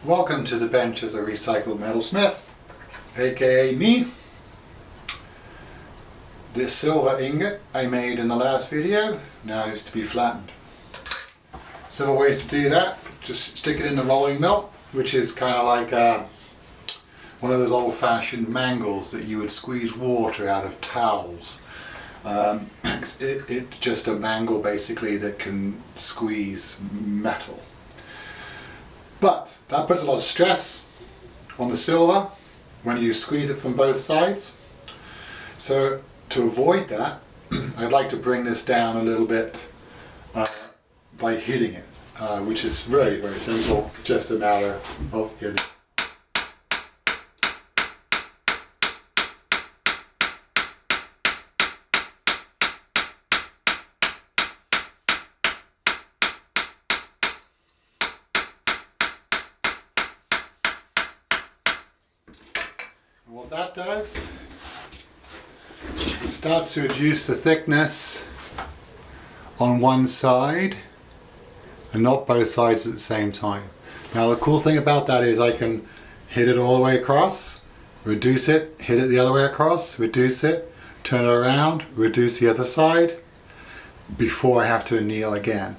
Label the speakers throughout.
Speaker 1: Welcome to the bench of the recycled metalsmith, aka me. This silver ingot I made in the last video now is to be flattened. Several ways to do that. Just stick it in the rolling mill, which is kind of like one of those old-fashioned mangles that you would squeeze water out of towels. It's just a mangle basically that can squeeze metal. But that puts a lot of stress on the silver when you squeeze it from both sides. So to avoid that, I'd like to bring this down a little bit by hitting it, which is very, very simple, just a matter of hitting. What that does, it starts to reduce the thickness on one side and not both sides at the same time. Now the cool thing about that is I can hit it all the way across, reduce it, hit it the other way across, reduce it, turn it around, reduce the other side before I have to anneal again.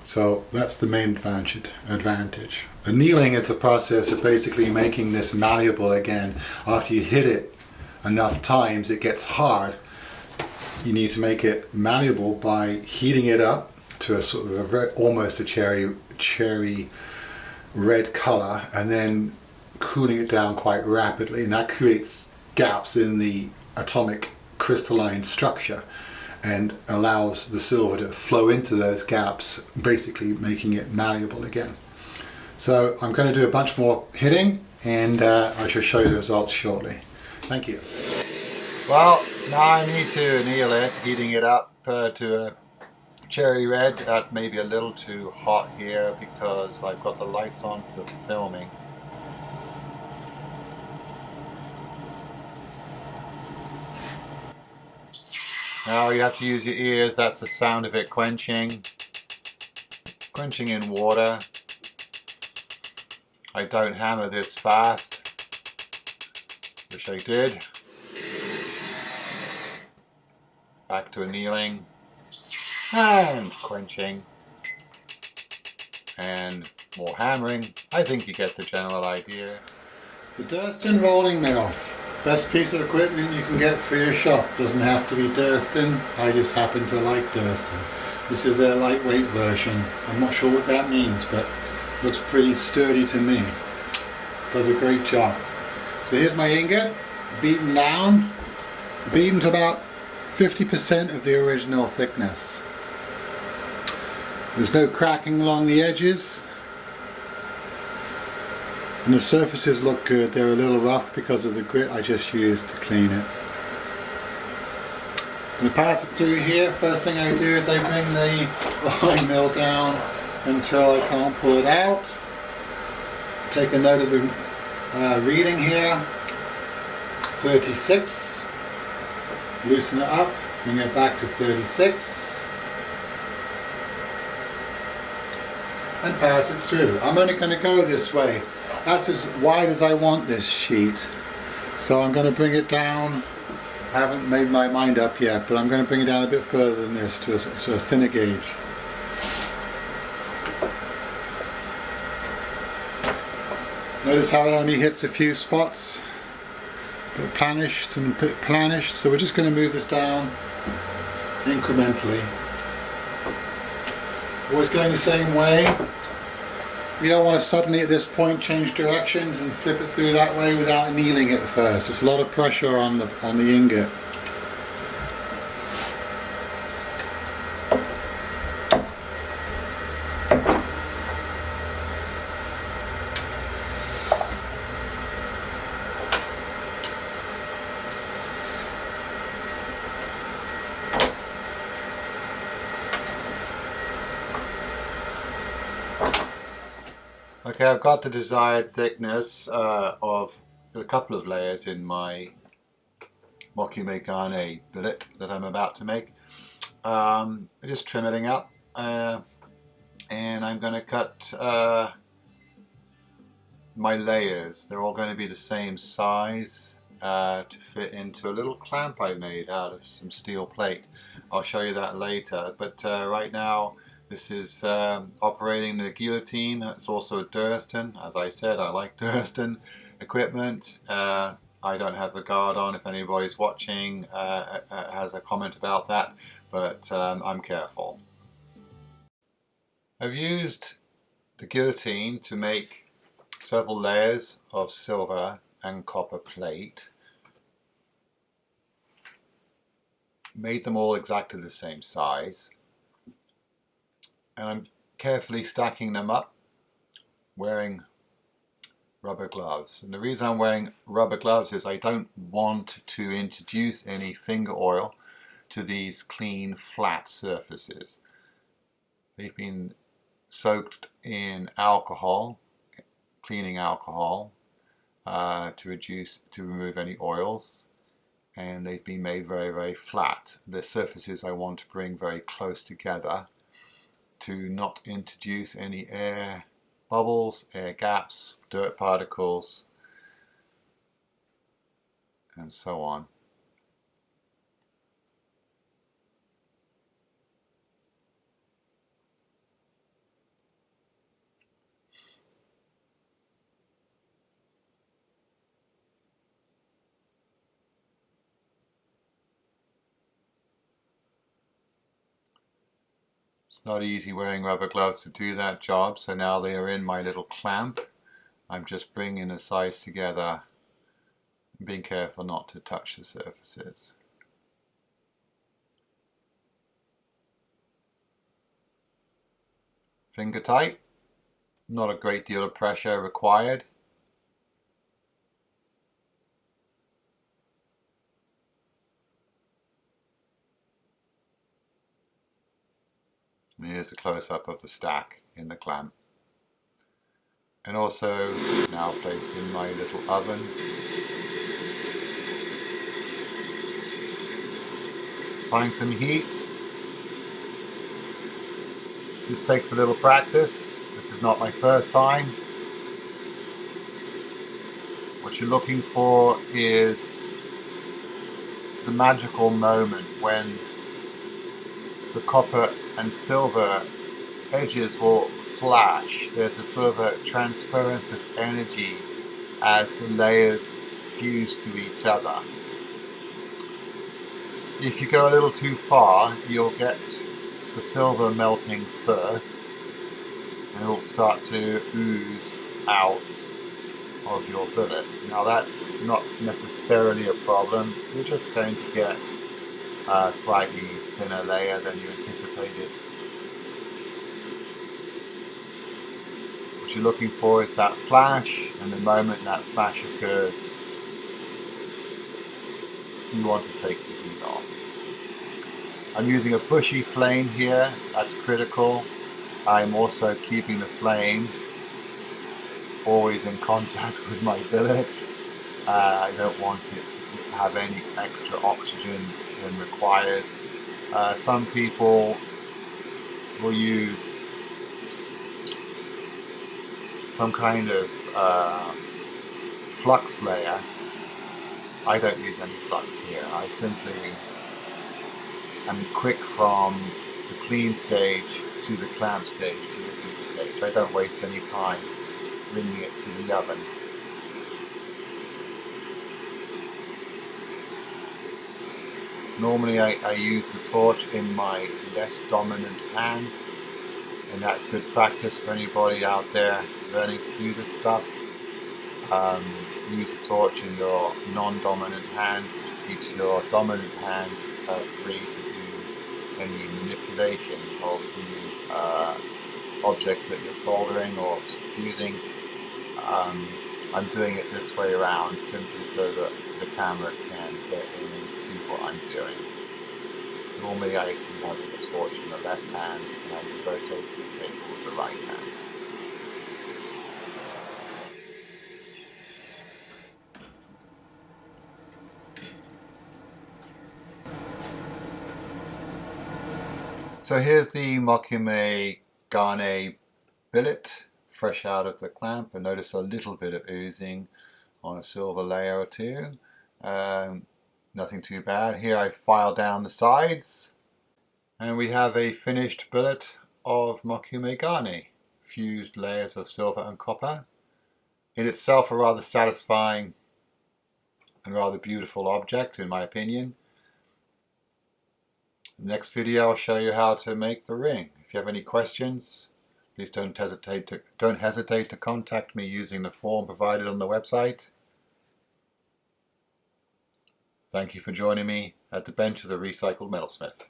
Speaker 1: So that's the main advantage. Annealing is a process of basically making this malleable again. After you hit it enough times, it gets hard. You need to make it malleable by heating it up to a sort of almost a cherry red color, and then cooling it down quite rapidly, and that creates gaps in the atomic crystalline structure and allows the silver to flow into those gaps, basically making it malleable again. So I'm going to do a bunch more hitting, and I shall show you the results shortly. Thank you. Well, now I need to anneal it, heating it up to a cherry red. That may be a little too hot here because I've got the lights on for filming. Now you have to use your ears, that's the sound of it quenching in water. I don't hammer this fast, wish I did. Back to annealing, and quenching, and more hammering. I think you get the general idea. The Durston rolling mill. Best piece of equipment you can get for your shop. Doesn't have to be Durston, I just happen to like Durston. This is their lightweight version. I'm not sure what that means, but looks pretty sturdy to me. Does a great job. So here's my ingot, beaten down, beaten to about 50% of the original thickness. There's no cracking along the edges. And the surfaces look good. They're a little rough because of the grit I just used to clean it. I'm going to pass it through here. First thing I do is I bring the rolling mill down until I can't pull it out. Take a note of the reading here. 36. Loosen it up. Bring it back to 36. And pass it through. I'm only going to go this way. That's as wide as I want this sheet. So I'm going to bring it down. I haven't made my mind up yet, but I'm going to bring it down a bit further than this to a thinner gauge. Notice how it only hits a few spots. Bit planished and bit planished. So we're just going to move this down incrementally. Always going the same way. You don't want to suddenly at this point change directions and flip it through that way without annealing it first. It's a lot of pressure on the ingot. Okay, I've got the desired thickness of a couple of layers in my Mokume Gane billet that I'm about to make. Just trim it up, and I'm going to cut my layers, they're all going to be the same size to fit into a little clamp I made out of some steel plate. I'll show you that later, but right now this is operating the guillotine. It's also a Durston. As I said, I like Durston equipment. I don't have the guard on if anybody's watching has a comment about that, but I'm careful. I've used the guillotine to make several layers of silver and copper plate. Made them all exactly the same size, and I'm carefully stacking them up wearing rubber gloves. And the reason I'm wearing rubber gloves is I don't want to introduce any finger oil to these clean flat surfaces. They've been soaked in alcohol, cleaning alcohol, to remove any oils, and they've been made very, very flat. The surfaces I want to bring very close together to not introduce any air bubbles, air gaps, dirt particles, and so on. It's not easy wearing rubber gloves to do that job, so now they are in my little clamp. I'm just bringing the sides together and being careful not to touch the surfaces. Finger tight, not a great deal of pressure required. And here's a close-up of the stack in the clamp. And also now placed in my little oven. Applying some heat. This takes a little practice. This is not my first time. What you're looking for is the magical moment when the copper and silver edges will flash. There's a sort of a transference of energy as the layers fuse to each other. If you go a little too far, you'll get the silver melting first, and it'll start to ooze out of your billet. Now that's not necessarily a problem. You're just going to get a slightly thinner layer than you anticipated. What you're looking for is that flash, and the moment that flash occurs, you want to take the heat off. I'm using a bushy flame here, that's critical. I'm also keeping the flame always in contact with my billet. I don't want it to have any extra oxygen than required. Some people will use some kind of flux layer. I don't use any flux here. I simply am quick from the clean stage to the clamp stage to the heat stage. I don't waste any time bringing it to the oven. Normally I use the torch in my less dominant hand, and that's good practice for anybody out there learning to do this stuff. Use the torch in your non-dominant hand, which keeps your dominant hand free to do any manipulation of the objects that you're soldering or fusing. I'm doing it this way around simply so that the camera can get in and see what I'm doing. Normally I can have the torch in the left hand and I can rotate the table with the right hand. So here's the Mokume Gane billet fresh out of the clamp, and notice a little bit of oozing on a silver layer or two. Nothing too bad. Here I file down the sides, and we have a finished billet of Mokume Gane, fused layers of silver and copper. In itself a rather satisfying and rather beautiful object, in my opinion. Next video I'll show you how to make the ring. If you have any questions, please don't hesitate to contact me using the form provided on the website. Thank you for joining me at the bench of the Recycled Metalsmith.